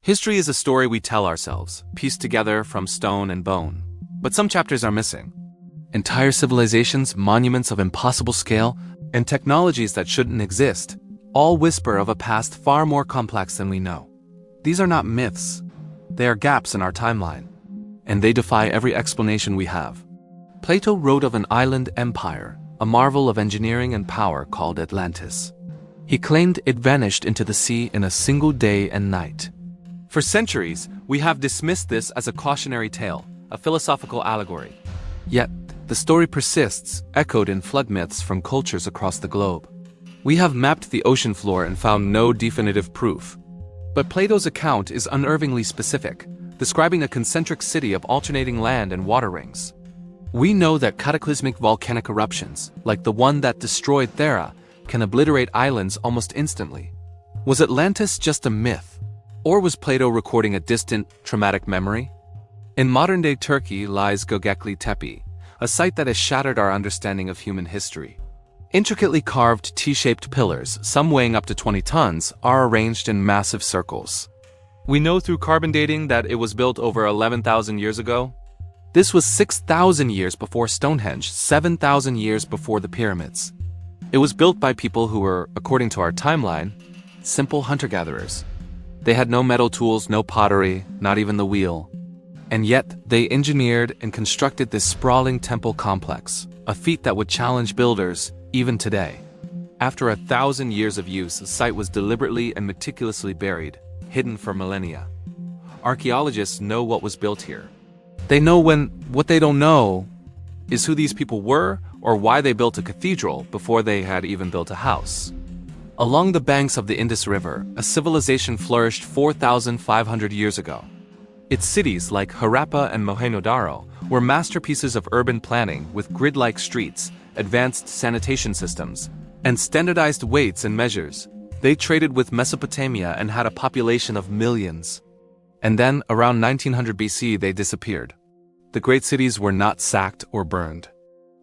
History is a story we tell ourselves, pieced together from stone and bone. But some chapters are missing. Entire civilizations, monuments of impossible scale, and technologies that shouldn't exist, all whisper of a past far more complex than we know. These are not myths. They are gaps in our timeline, and they defy every explanation we have. Plato wrote of an island empire, a marvel of engineering and power called Atlantis. He claimed it vanished into the sea in a single day and night. For centuries, we have dismissed this as a cautionary tale, a philosophical allegory. Yet, the story persists, echoed in flood myths from cultures across the globe. We have mapped the ocean floor and found no definitive proof. But Plato's account is unnervingly specific, describing a concentric city of alternating land and water rings. We know that cataclysmic volcanic eruptions, like the one that destroyed Thera, can obliterate islands almost instantly. Was Atlantis just a myth? Or was Plato recording a distant, traumatic memory? In modern-day Turkey lies Göbekli Tepe, a site that has shattered our understanding of human history. Intricately carved T-shaped pillars, some weighing up to 20 tons, are arranged in massive circles. We know through carbon dating that it was built over 11,000 years ago. This was 6,000 years before Stonehenge, 7,000 years before the pyramids. It was built by people who were, according to our timeline, simple hunter-gatherers. They had no metal tools, no pottery, not even the wheel. And yet, they engineered and constructed this sprawling temple complex, a feat that would challenge builders, even today. After 1,000 years of use, the site was deliberately and meticulously buried, hidden for millennia. Archaeologists know what was built here. They know what they don't know is who these people were or why they built a cathedral before they had even built a house. Along the banks of the Indus River, a civilization flourished 4,500 years ago. Its cities, like Harappa and Mohenjo-daro, were masterpieces of urban planning with grid-like streets, advanced sanitation systems, and standardized weights and measures. They traded with Mesopotamia and had a population of millions. And then, around 1900 BC, they disappeared. The great cities were not sacked or burned.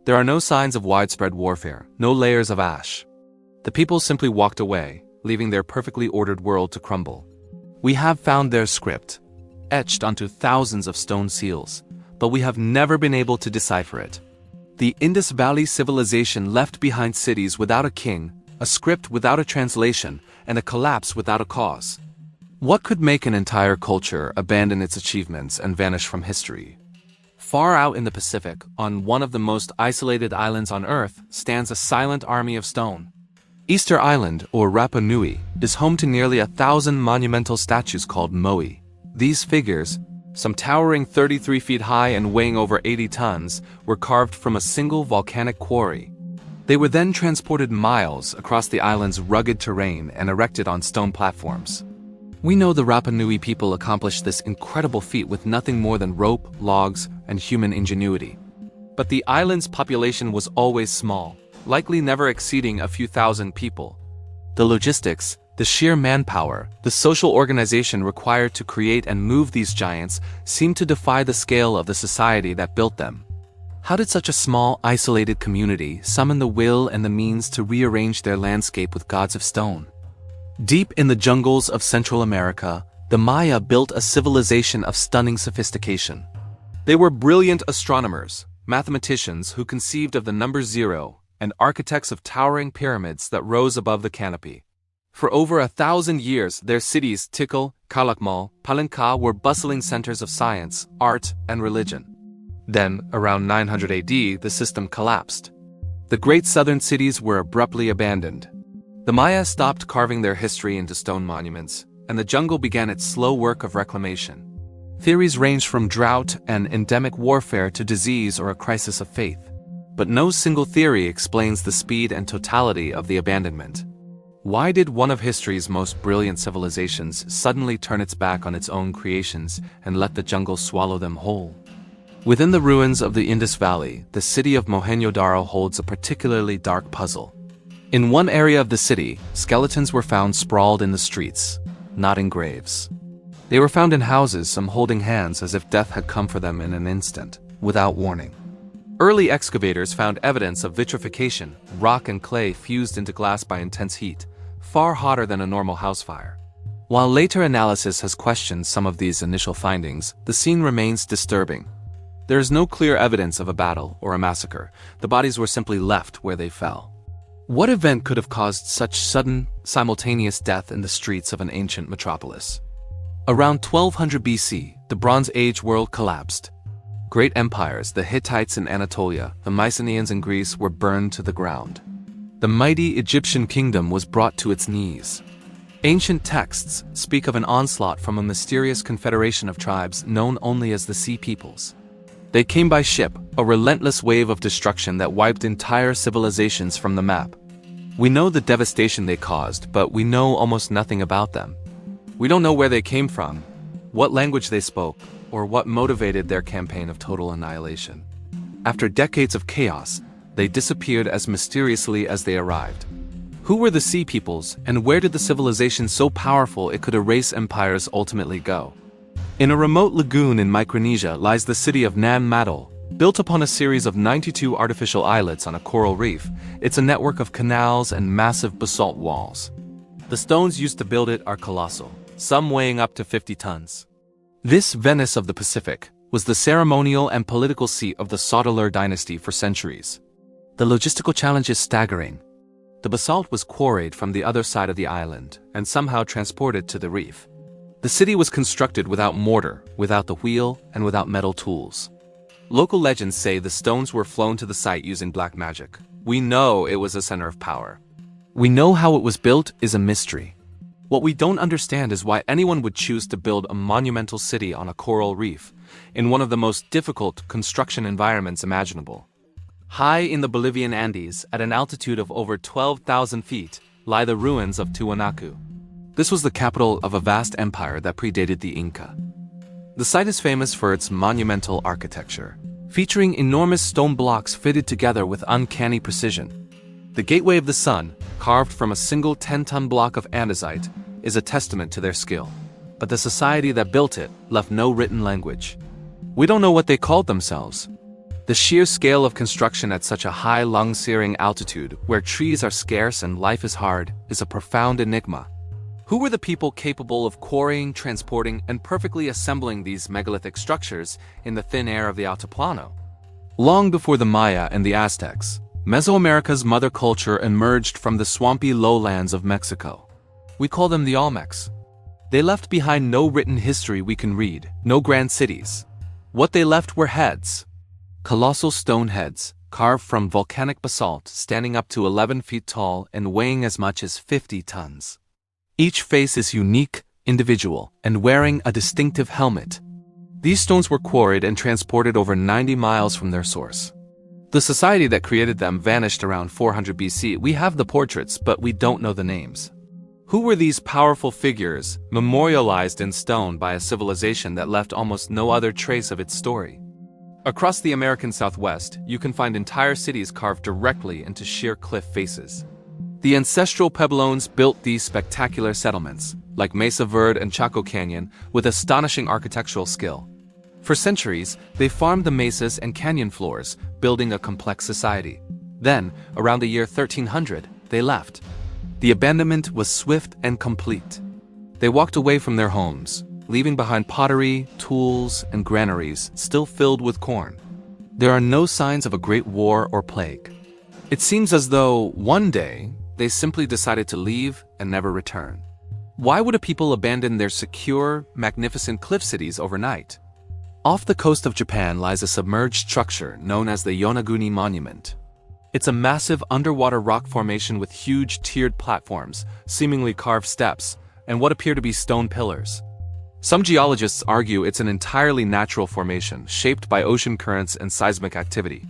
There are no signs of widespread warfare, no layers of ash. The people simply walked away, leaving their perfectly ordered world to crumble. We have found their script, etched onto thousands of stone seals, but we have never been able to decipher it. The Indus Valley civilization left behind cities without a king, a script without a translation, and a collapse without a cause. What could make an entire culture abandon its achievements and vanish from history? Far out in the Pacific, on one of the most isolated islands on Earth, stands a silent army of stone. Easter Island, or Rapa Nui, is home to nearly 1,000 monumental statues called moai. These figures, some towering 33 feet high and weighing over 80 tons, were carved from a single volcanic quarry. They were then transported miles across the island's rugged terrain and erected on stone platforms. We know the Rapa Nui people accomplished this incredible feat with nothing more than rope, logs, and human ingenuity. But the island's population was always small, likely never exceeding a few thousand people. The logistics, the sheer manpower, the social organization required to create and move these giants seemed to defy the scale of the society that built them. How did such a small, isolated community summon the will and the means to rearrange their landscape with gods of stone? Deep in the jungles of Central America, the Maya built a civilization of stunning sophistication. They were brilliant astronomers, mathematicians who conceived of the number zero, and architects of towering pyramids that rose above the canopy. For over 1,000 years, their cities Tikal, Calakmul, Palenque were bustling centers of science, art, and religion. Then, around 900 AD, the system collapsed. The great southern cities were abruptly abandoned. The Maya stopped carving their history into stone monuments, and the jungle began its slow work of reclamation. Theories ranged from drought and endemic warfare to disease or a crisis of faith. But no single theory explains the speed and totality of the abandonment. Why did one of history's most brilliant civilizations suddenly turn its back on its own creations and let the jungle swallow them whole? Within the ruins of the Indus Valley, the city of Mohenjo-daro holds a particularly dark puzzle. In one area of the city, skeletons were found sprawled in the streets, not in graves. They were found in houses, some holding hands as if death had come for them in an instant, without warning. Early excavators found evidence of vitrification, rock and clay fused into glass by intense heat, far hotter than a normal house fire. While later analysis has questioned some of these initial findings, the scene remains disturbing. There is no clear evidence of a battle or a massacre. The bodies were simply left where they fell. What event could have caused such sudden, simultaneous death in the streets of an ancient metropolis? Around 1200 BC, the Bronze Age world collapsed. Great empires, the Hittites in Anatolia, the Mycenaeans in Greece, were burned to the ground. The mighty Egyptian kingdom was brought to its knees. Ancient texts speak of an onslaught from a mysterious confederation of tribes known only as the Sea Peoples. They came by ship, a relentless wave of destruction that wiped entire civilizations from the map. We know the devastation they caused, but we know almost nothing about them. We don't know where they came from, what language they spoke, or what motivated their campaign of total annihilation. After decades of chaos, they disappeared as mysteriously as they arrived. Who were the Sea Peoples, and where did the civilization so powerful it could erase empires ultimately go? In a remote lagoon in Micronesia lies the city of Nam Madol. Built upon a series of 92 artificial islets on a coral reef, it's a network of canals and massive basalt walls. The stones used to build it are colossal, some weighing up to 50 tons. This Venice of the Pacific was the ceremonial and political seat of the Sotalur dynasty for centuries. The logistical challenge is staggering. The basalt was quarried from the other side of the island and somehow transported to the reef. The city was constructed without mortar, without the wheel, and without metal tools. Local legends say the stones were flown to the site using black magic. We know it was a center of power. We know how it was built is a mystery. What we don't understand is why anyone would choose to build a monumental city on a coral reef, in one of the most difficult construction environments imaginable. High in the Bolivian Andes, at an altitude of over 12,000 feet, lie the ruins of Tiwanaku. This was the capital of a vast empire that predated the Inca. The site is famous for its monumental architecture, featuring enormous stone blocks fitted together with uncanny precision. The Gateway of the Sun, carved from a single 10-ton block of andesite, is a testament to their skill. But the society that built it left no written language. We don't know what they called themselves. The sheer scale of construction at such a high lung-searing altitude, where trees are scarce and life is hard, is a profound enigma. Who were the people capable of quarrying, transporting, and perfectly assembling these megalithic structures in the thin air of the Altiplano? Long before the Maya and the Aztecs, Mesoamerica's mother culture emerged from the swampy lowlands of Mexico. We call them the Olmecs. They left behind no written history we can read, no grand cities. What they left were heads. Colossal stone heads, carved from volcanic basalt, standing up to 11 feet tall and weighing as much as 50 tons. Each face is unique, individual, and wearing a distinctive helmet. These stones were quarried and transported over 90 miles from their source. The society that created them vanished around 400 BC. We have the portraits, but we don't know the names. Who were these powerful figures, memorialized in stone by a civilization that left almost no other trace of its story? Across the American Southwest, you can find entire cities carved directly into sheer cliff faces. The ancestral Pueblones built these spectacular settlements, like Mesa Verde and Chaco Canyon, with astonishing architectural skill. For centuries, they farmed the mesas and canyon floors, building a complex society. Then, around the year 1300, they left. The abandonment was swift and complete. They walked away from their homes, leaving behind pottery, tools, and granaries still filled with corn. There are no signs of a great war or plague. It seems as though, one day, they simply decided to leave and never return. Why would a people abandon their secure, magnificent cliff cities overnight? Off the coast of Japan lies a submerged structure known as the Yonaguni Monument. It's a massive underwater rock formation with huge tiered platforms, seemingly carved steps, and what appear to be stone pillars. Some geologists argue it's an entirely natural formation, shaped by ocean currents and seismic activity.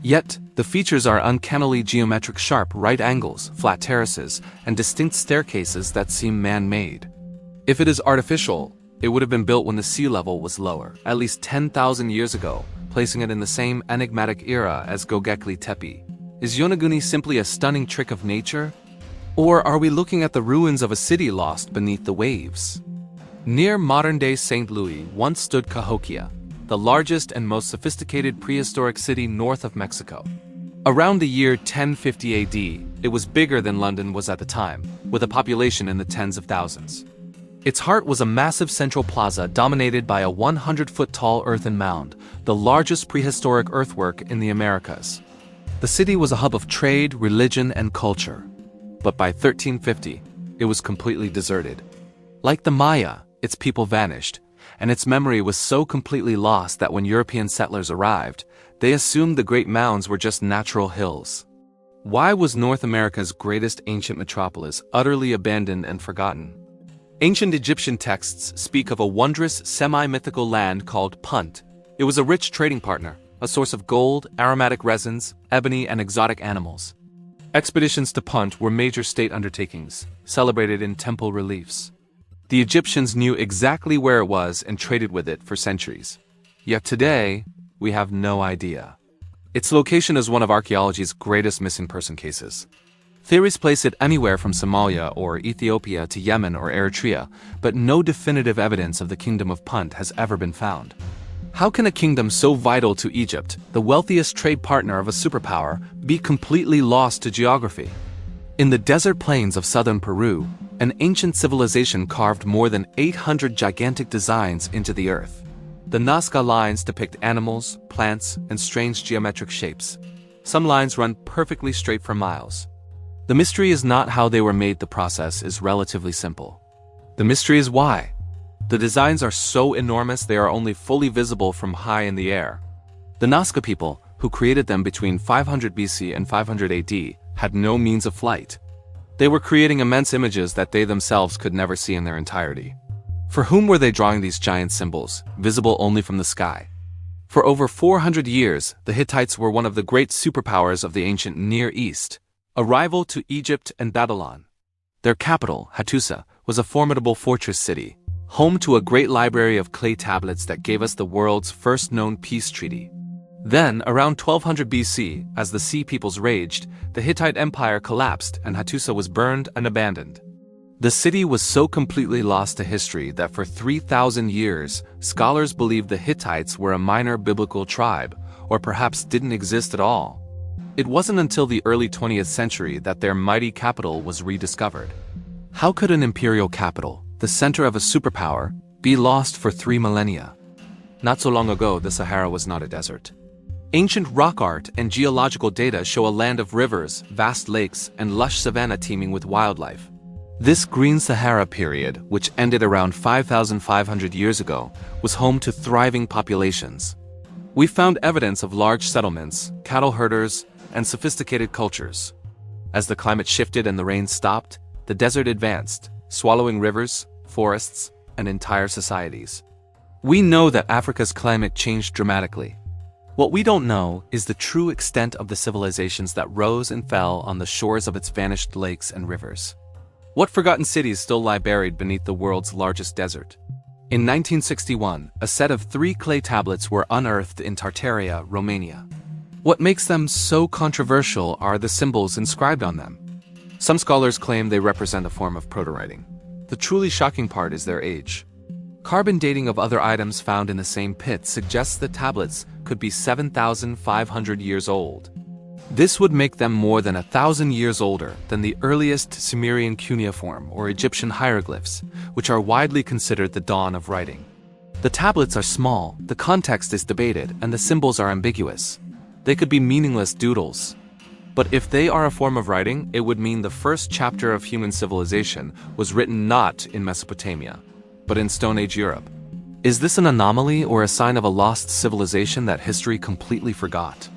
Yet, the features are uncannily geometric, sharp right angles, flat terraces, and distinct staircases that seem man-made. If it is artificial, it would have been built when the sea level was lower, at least 10,000 years ago, placing it in the same enigmatic era as Göbekli Tepe. Is Yonaguni simply a stunning trick of nature? Or are we looking at the ruins of a city lost beneath the waves? Near modern-day St. Louis once stood Cahokia, the largest and most sophisticated prehistoric city north of Mexico. Around the year 1050 AD, it was bigger than London was at the time, with a population in the tens of thousands. Its heart was a massive central plaza dominated by a 100-foot-tall earthen mound, the largest prehistoric earthwork in the Americas. The city was a hub of trade, religion, and culture. But by 1350, it was completely deserted. Like the Maya, its people vanished, and its memory was so completely lost that when European settlers arrived, they assumed the great mounds were just natural hills. Why was North America's greatest ancient metropolis utterly abandoned and forgotten? Ancient Egyptian texts speak of a wondrous, semi-mythical land called Punt. It was a rich trading partner, a source of gold, aromatic resins, ebony, and exotic animals. Expeditions to Punt were major state undertakings, celebrated in temple reliefs. The Egyptians knew exactly where it was and traded with it for centuries. Yet today, we have no idea. Its location is one of archaeology's greatest missing person cases. Theories place it anywhere from Somalia or Ethiopia to Yemen or Eritrea, but no definitive evidence of the Kingdom of Punt has ever been found. How can a kingdom so vital to Egypt, the wealthiest trade partner of a superpower, be completely lost to geography? In the desert plains of southern Peru, an ancient civilization carved more than 800 gigantic designs into the earth. The Nazca lines depict animals, plants, and strange geometric shapes. Some lines run perfectly straight for miles. The mystery is not how they were made. The process is relatively simple. The mystery is why. The designs are so enormous they are only fully visible from high in the air. The Nazca people, who created them between 500 BC and 500 AD, had no means of flight. They were creating immense images that they themselves could never see in their entirety. For whom were they drawing these giant symbols, visible only from the sky? For over 400 years, the Hittites were one of the great superpowers of the ancient Near East, a rival to Egypt and Babylon. Their capital, Hattusa, was a formidable fortress city, home to a great library of clay tablets that gave us the world's first known peace treaty. Then, around 1200 BC, as the Sea Peoples raged, the Hittite Empire collapsed and Hattusa was burned and abandoned. The city was so completely lost to history that for 3,000 years, scholars believed the Hittites were a minor biblical tribe, or perhaps didn't exist at all. It wasn't until the early 20th century that their mighty capital was rediscovered. How could an imperial capital, the center of a superpower, be lost for 3 millennia? Not so long ago, the Sahara was not a desert. Ancient rock art and geological data show a land of rivers, vast lakes, and lush savanna teeming with wildlife. This Green Sahara period, which ended around 5,500 years ago, was home to thriving populations. We found evidence of large settlements, cattle herders, and sophisticated cultures. As the climate shifted and the rain stopped, the desert advanced, swallowing rivers, forests, and entire societies. We know that Africa's climate changed dramatically. What we don't know is the true extent of the civilizations that rose and fell on the shores of its vanished lakes and rivers. What forgotten cities still lie buried beneath the world's largest desert? In 1961, a set of 3 clay tablets were unearthed in Tartaria, Romania. What makes them so controversial are the symbols inscribed on them. Some scholars claim they represent a form of proto-writing. The truly shocking part is their age. Carbon dating of other items found in the same pit suggests the tablets could be 7,500 years old. This would make them more than 1,000 years older than the earliest Sumerian cuneiform or Egyptian hieroglyphs, which are widely considered the dawn of writing. The tablets are small, the context is debated, and the symbols are ambiguous. They could be meaningless doodles. But if they are a form of writing, it would mean the first chapter of human civilization was written not in Mesopotamia, but in Stone Age Europe. Is this an anomaly or a sign of a lost civilization that history completely forgot?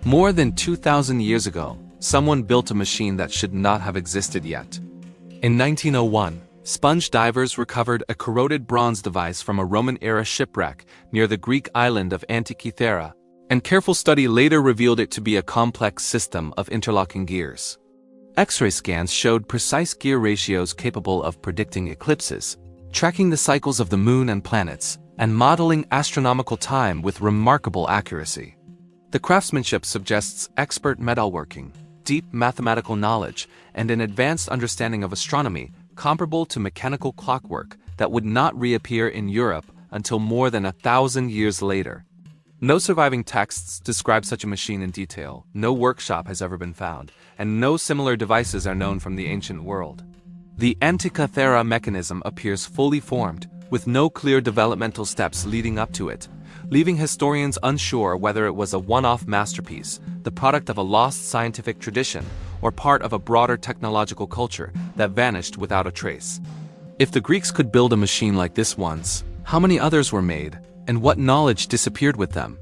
More than 2,000 years ago, someone built a machine that should not have existed yet. In 1901, sponge divers recovered a corroded bronze device from a Roman-era shipwreck near the Greek island of Antikythera, and careful study later revealed it to be a complex system of interlocking gears. X-ray scans showed precise gear ratios capable of predicting eclipses, tracking the cycles of the moon and planets, and modeling astronomical time with remarkable accuracy. The craftsmanship suggests expert metalworking, deep mathematical knowledge, and an advanced understanding of astronomy comparable to mechanical clockwork that would not reappear in Europe until more than 1,000 years later. No surviving texts describe such a machine in detail, no workshop has ever been found, and no similar devices are known from the ancient world. The Antikythera mechanism appears fully formed, with no clear developmental steps leading up to it, leaving historians unsure whether it was a one-off masterpiece, the product of a lost scientific tradition, or part of a broader technological culture that vanished without a trace. If the Greeks could build a machine like this once, how many others were made, and what knowledge disappeared with them?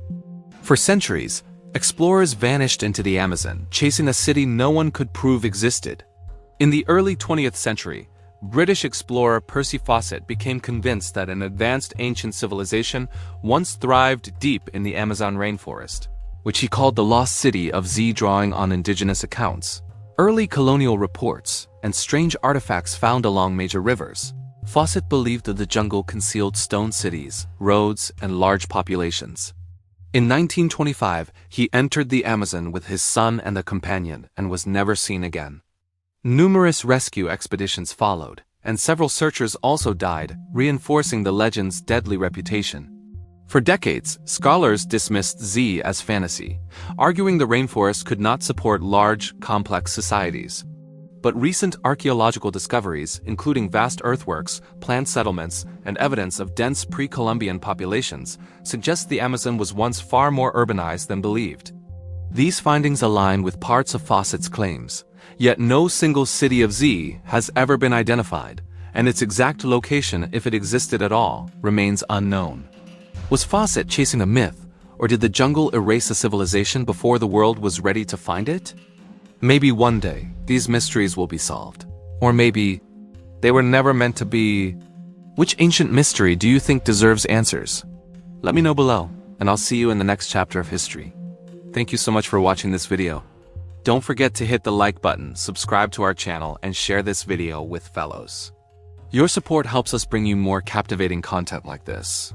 For centuries, explorers vanished into the Amazon, chasing a city no one could prove existed. In the early 20th century, British explorer Percy Fawcett became convinced that an advanced ancient civilization once thrived deep in the Amazon rainforest, which he called the Lost City of Z, drawing on indigenous accounts, early colonial reports, and strange artifacts found along major rivers. Fawcett believed that the jungle concealed stone cities, roads, and large populations. In 1925, he entered the Amazon with his son and a companion and was never seen again. Numerous rescue expeditions followed, and several searchers also died, reinforcing the legend's deadly reputation. For decades, scholars dismissed Z as fantasy, arguing the rainforest could not support large, complex societies. But recent archaeological discoveries, including vast earthworks, plant settlements, and evidence of dense pre-Columbian populations, suggest the Amazon was once far more urbanized than believed. These findings align with parts of Fawcett's claims, yet no single city of Z has ever been identified, and its exact location, if it existed at all, remains unknown. Was Fawcett chasing a myth, or did the jungle erase a civilization before the world was ready to find it? Maybe one day, these mysteries will be solved. Or maybe, they were never meant to be. Which ancient mystery do you think deserves answers? Let me know below, and I'll see you in the next chapter of history. Thank you so much for watching this video. Don't forget to hit the like button, subscribe to our channel, and share this video with fellows. Your support helps us bring you more captivating content like this.